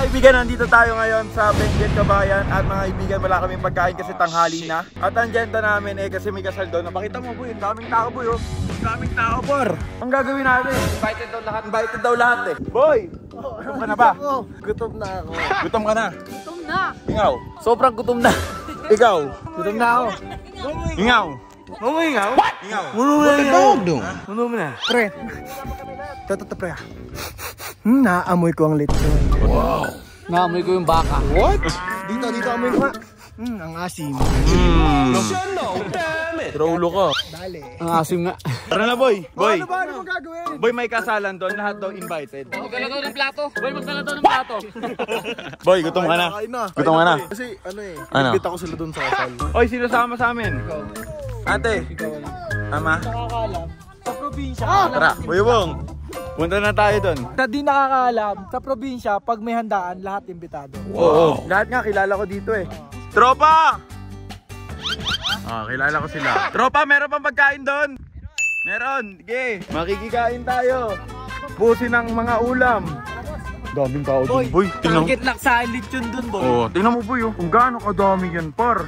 kaibigan, nandito tayo ngayon sa Benguet, Kabayan. At mga kaibigan, wala kaming pagkain kasi tanghali na. At ang agenda namin kasi may kasal doon. Napakita mo boy, ang daming tao boy oh. Ang daming tao por. Ang gagawin natin? Invited daw lahat. Invited daw lahat eh. Boy! Gutom ka na ba? Gutom na ako. Gutom ka na? Gutom na. Ingaw? Sobrang gutom na. Ikaw? Gutom na ako. Ingaw? Ingaw? Ingaw? Muno mo na. Pre. Toto pre. Naamoy ko ang lechon. Wow. Naamoy ko yung baka. What? Dito amoy ko nga. Ang asim. Trollo ko. Dali. Ang asim nga. Tara na boy. Boy. Ano ba? Ano mo gagawin? Boy, may kasalan doon. Lahat daw invited. Magdala daw ng plato. Boy, magdala daw ng plato. Boy, gutom ka na. Kain na. Gutom ka na. Kasi ano eh. Ano? Invite ako sila doon sa kasal. Oy, sino sama sa amin? Ate. Ama. Nakakaalam. Sa probinsya. Tara, Buyubong. Punta na tayo doon. Na di nakakaalam, sa probinsya, pag may handaan, lahat imbitado. Oo. Lahat nga, kilala ko dito eh. Tropa! Kilala ko sila. Tropa, meron pang pagkain doon? Meron. Sige, makikikain tayo. Busin ng mga ulam. Daming tao doon, boy. Tingnan mo. Target lang sa lechon doon, boy. Oh, tingnan mo, boy. Oh. Kung gaano kadami yan, par.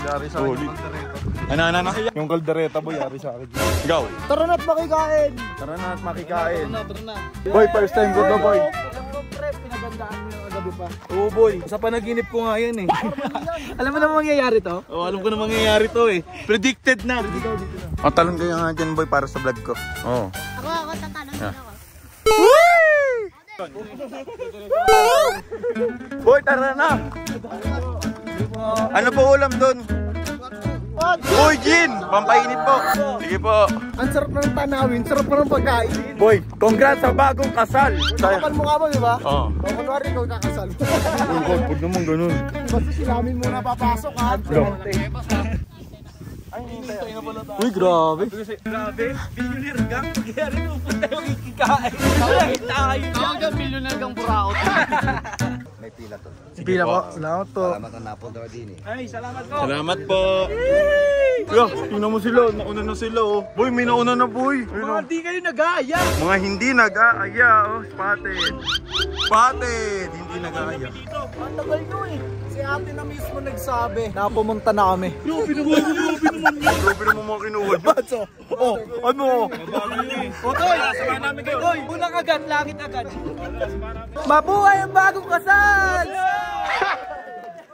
Yari sa akin. Ano? Yung kaldereta, boy, yari sa akin. Ikaw. Tara na't makikain. Tara na at makikain. Tara na. Boy, first time ko to, boy. Alam ko, pre, pinagandaan mo yung gabi pa. Oo, boy. Sa panaginip ko nga yan eh. Alam mo na mangyayari to? Oo, alam ko na mangyayari to eh. Predicted na. Patalon kayo nga dyan, boy, para sa vlog ko. Oo. Ako, tatalon din ako. Boy, tara na. Ano po ulam doon? Boy, Jin! Pampainit po. Sige po. Ang sarap ng tanawin, sarap pa ng pagkain. Boy, congrats sa bagong kasal. Kapal mo nga ba, di ba? Oo. O, kunwari ikaw kakasal. Huwag naman ganun. Basta silamin muna papasok ha. Uy, grabe. Grabe, billionaire gang. Kaya rin pupunta yung ikikain. Tawag ang millionaire kang buraot. May pila to. Pila po, salamat po. Salamat na napunta ka din eh. Ay, salamat po. Salamat po. Yo, tingnan mo sila. Nauna na sila oh. Boy, may nauna na boy. Mga di kayo nag-aaya. Mga hindi nag-aaya oh. Spotted. Spotted. Hindi nag-aaya. Ang tagal nyo eh. Si ate na mismo nagsabi na pumunta na kami. Grabe naman mga kinuha nyo. Oh, ano? Otoy, sama namin kayo. Oy, unang agad, langit agad. Mabuhay ang bagong kasal!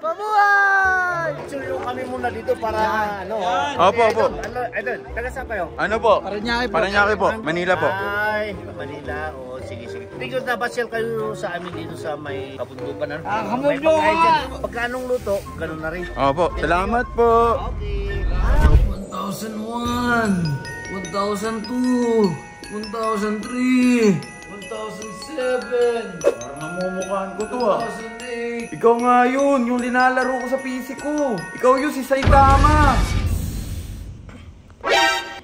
Mabuhay! Suyo kami muna dito para ano. Opo, opo. Idol, taga saan kayo? Ano po? Paranaque po. Paranaque po. Manila po. Ay, Manila. O, sige. Tingnan na basyal kayo sa amin dito sa may kabundukan. May pagkain dyan. Pagkanong luto, ganun na rin. Opo. Salamat po. Okay. 1001, 1002, 1003, 1007, Parang namumukhaan ko to ah. 1008. Ikaw nga yun, yung linalaro ko sa PC ko. Ikaw yun, si Saitama.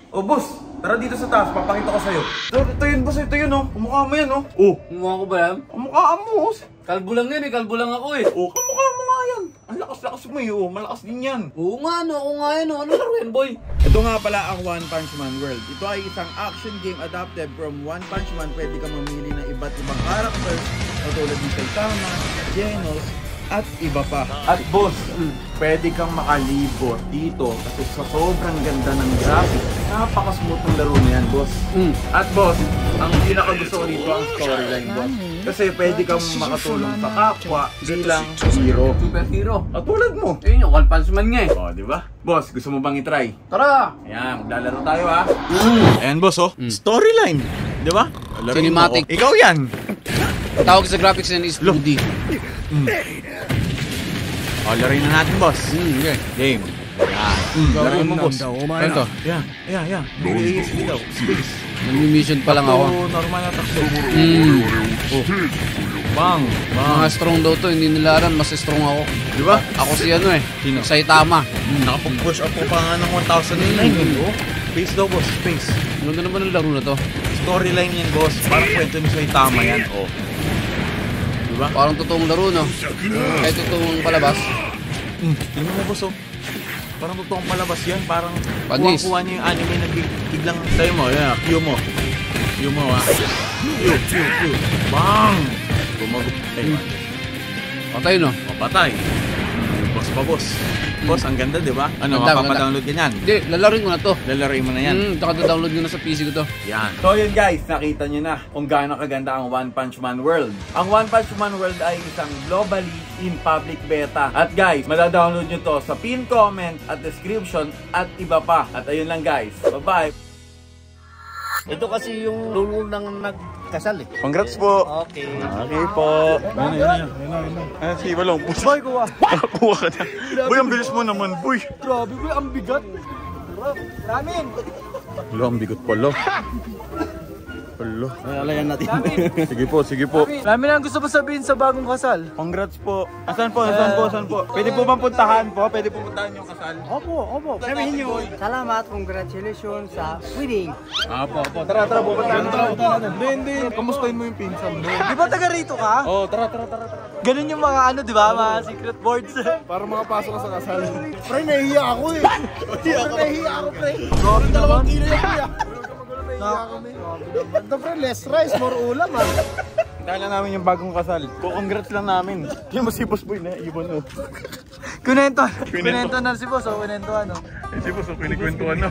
Oh boss, tara dito sa taas, papakita ko sa'yo. Ito yun boss, ito yun oh. Kumukha mo yan oh. Oh, Kumuha ko ba yan? kumukha mo oh. Kalbo lang yan eh, kalbo lang ako eh. Oh, kumukha mo nga yan. Ang lakas-lakas mo eh oh, malakas din yan. Oo nga no, ako nga yan oh. Ano laro yan boy? Ito nga pala ang One Punch Man World. Ito ay isang action game adapted from One Punch Man. Pwede ka mamili ng iba't ibang characters katulad ni Saitama, Genos, at iba pa. At boss, pwede kang makalibot dito kasi sa sobrang ganda ng graphics. Napaka-smooth ng laro na yan, boss. At boss, ang pinakagusto ko dito ang storyline, boss. Kasi pwede kang makatulong sa kapwa bilang hero. Superhero. At tulad mo. Ayun yung One Punch Man nga eh. Oh, di ba? Boss, gusto mo bang i-try? Tara! Ayan, maglalaro tayo ha. Ayan boss oh, storyline. Di ba? Laruin mo Cinematic. ako. Ikaw yan. Tawag sa graphics yan is 2D. Oh, laruin na natin boss. Okay. Game. Ayan. Laruin mo boss. Ano to? Yeah. Sige daw. Space. Nag-mission pa lang ako. Normal na takbo. Oh. Bang. Mga strong daw to, hindi nila alam, mas strong ako. Di ba? Ako si ano eh, Sino? Saitama. Nakapag-push up ko pa nga ng 1,009. Oh. Space daw boss. Space. Ganda naman ang laro na to. Storyline yan boss. Parang kwento ni Saitama yan. Oh. Di ba? Parang totoong laro no? Kahit totoong palabas. Tingnan mo boss oh. Parang totoong palabas yan. Parang Panis. kuha niya yung anime na biglang tayo mo. Yan, cue mo. Cue mo ha. Cue. Bang! Gumagot. Patay no? O, patay. Boss pa, boss. Boss, ang ganda, di ba? Ano, Ganda, mapapadownload ka niyan? Hindi, lalaroin ko na to. Lalaroin mo na yan. Tsaka download ko na sa PC ko to. Yan. So yun guys, nakita nyo na kung gaano kaganda ang One Punch Man World. Ang One Punch Man World ay isang globally in public beta. At guys, madadownload nyo to sa pin comment at description at iba pa. At ayun lang guys. Bye-bye. Ito kasi yung lulo ng nagkasal eh. Congrats po. Okay. Okay po. Yan. Sige, walong. Boy, kuha. Kuha ka na. Boy, ang bilis mo naman, boy. Grabe, boy, ang bigat. Ramin! Lo, ang bigot pala. Hello. Alayan natin. Sige po, sige po. Ramin, ang gusto mo sabihin sa bagong kasal? Congrats po. Asan po? Asan po? Pwede po bang puntahan po? Pwede po puntahan yung kasal? Opo. Sabihin nyo. Salamat, congratulations sa wedding. Apo. Tara, pupuntahan natin. Hindi. Kamustahin mo yung pinsan mo. Di ba taga rito ka? Oh, tara. Ganun yung mga ano, di ba? Mga secret boards. Para makapasok ka sa kasal. Pre, nahihiya ako eh. Nahihiya ako, pre. Grabe naman. Kilo yan, kuya. Ito, pre, less rice, more ulam, ha. Kaya namin yung bagong kasal. Congrats lang namin. Hindi mo si Boss Boy na ibon mo. Kunento na si boss, o kunento ano. Si Boss, kinikwentuhan na.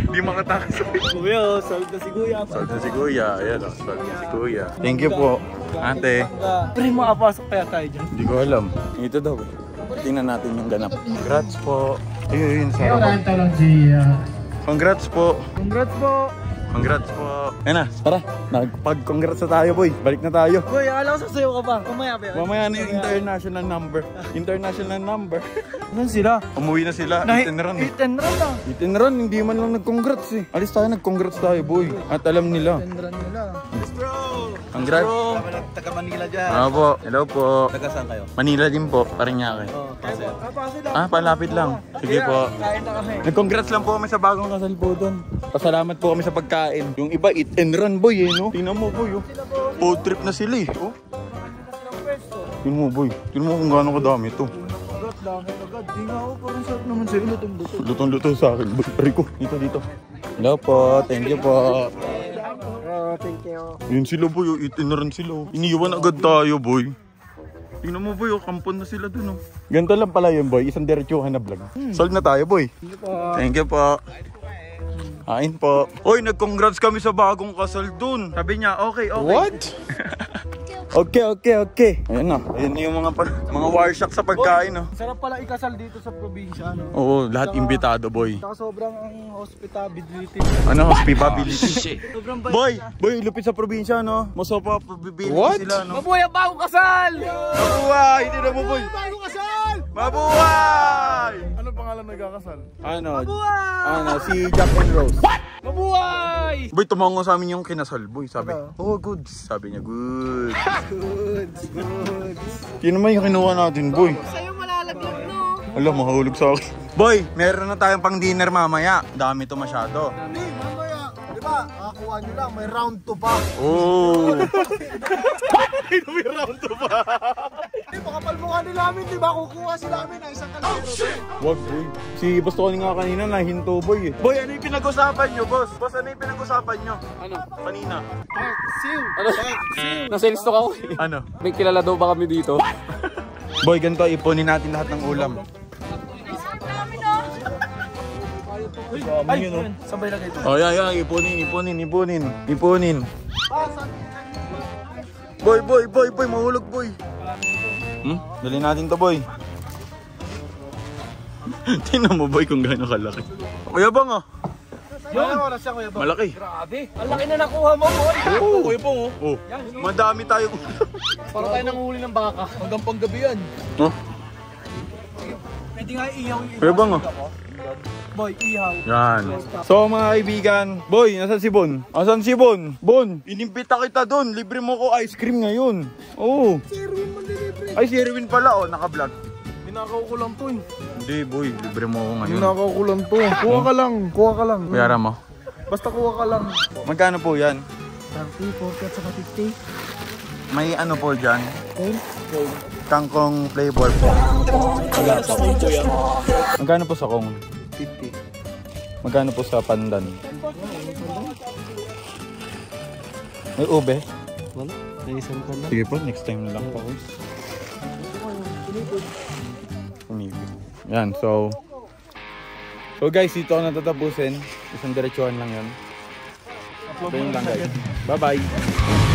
Hindi makatakas. Kuya, solve na si Kuya. Solve na si Kuya. Ayan, solve na si Kuya. Thank you po, ate. Pre, makapasok kaya tayo dyan. Hindi ko alam. Ito daw. Tingnan natin yung ganap. Congrats po. Ayun, sarap. Congrats po. Congrats po. Congrats po. Ayan na, tara. Nagpag-congrats na tayo, boy. Balik na tayo. Boy, akala ko sasayaw ka pa. Kumaya ba yun? Mamaya na yung international number. International number. Saan sila? Umuwi na sila. Hit and run. Hit and run ah. Hit and run. Hindi man lang nag-congrats eh. Alis tayo, nag-congrats tayo, boy. At alam nila. Hit and run nila. Congrats. Taga Manila dyan. Po. Hello po. Taga saan kayo? Manila din po. Paranaque. Palapit lang. Sige po. Kain na kami. Nag-congrats lang po kami sa bagong kasal po doon. Pasalamat po kami sa pagkain. Yung iba, eat and run, boy, eh, no? Tingnan mo, boy, oh. Food trip na sila, eh, oh. Tingnan mo, boy. Tingnan mo kung gaano kadami ito. Congrats lang agad. Di nga ako, parang sarap naman sa'yo. Lutong-luto. Lutong-luto sa akin, boy. Rico, dito. Hello po, thank you po. Thank you. Yun sila, boy, oh. Eat and run sila, oh. Iniiwan agad tayo, boy. Tingnan mo, boy, oh. Kampon na sila dun, oh. Ganito lang pala yun, boy. Isang diretsuhan na vlog. Solve na tayo, boy. Thank you po. Kain po. Oy, nag-congrats kami sa bagong kasal dun. Sabi niya, okay. What? Okay. Ayan na. Ayan na yung mga warshock sa pagkain, no? Sarap pala ikasal dito sa probinsya, no? Oo, lahat imbitado, boy. Saka sobrang hospitality. Ano, hospitality? Sobrang Boy, lupit sa probinsya, no? Masopa, probability sila, no? Mabuhay ang bagong kasal! Mabuhay! Hindi na mo, boy! Bagong kasal! Mabuhay! Ano pangalan nagkakasal? Ano, si Jack and Rose. Mabuhay! Boy, tumango sa amin yung kinasal, boy. Sabi, oh, good. Sabi niya, good. Yun naman yung kinuha natin, boy. Sa'yo malalaglag, no? Alam, mahulog sa akin. Boy, meron na tayong pang dinner mamaya. Dami to masyado. Hindi, mamaya. Di ba? Nakakuha nyo lang, may round 2 pa. Oh. May round 2 pa. Hindi, makapal mukha nila namin, di ba? Kukuha sila namin na isang kalero. Wag, boy. Si Boss Tony nga kanina nahinto, boy. Boy, ano yung pinag-usapan nyo, boss? Boss, ano yung pinag-usapan nyo? Ano? Kanina. Nasa stock ako. Ano? May kilala daw ba kami dito? Boy, ganito, ipunin natin lahat ng ulam. Ay, yun, sabay lang ito. Oh, yan, ipunin. Boy, mahulog, boy. Dali natin to, boy. Tingnan mo, boy, kung gaano kalaki. Kuya Bang, oh. Wala siya, Kuya Bang. Malaki. Grabe, ang laki na nakuha mo, boy. Oo, Kuya Bang, oh. Madami tayo. Para tayo nanguhuli ng baka. Hanggang panggabi yan. Oh, Pwede nga iyaw yung Kuya Bang, oh. Boy, ihaw. Yan. So mga kaibigan, boy, nasan si Bon? Asan si Bon? Bon, inimbita kita doon. Libre mo ko ice cream ngayon. Oo. Si Erwin manlilibre. Ay, si Erwin pala, oh, naka-vlog. Binakaw ko lang to eh. Hindi, boy, libre mo ko ngayon. Binakaw ko lang to. Kuha ka lang. Kuyara mo. Basta kuha ka lang. Magkano po yan? 30, 40 at saka 50. May ano po dyan? Kangkong flavor po. Magkano po sa kong? 50. Magkano po sa pandan? May ube? Wala. Sige po, next time na lang po. Yan, so guys, dito ako natatapusin. Isang diretsuhan lang yan. So yun lang guys. Bye bye.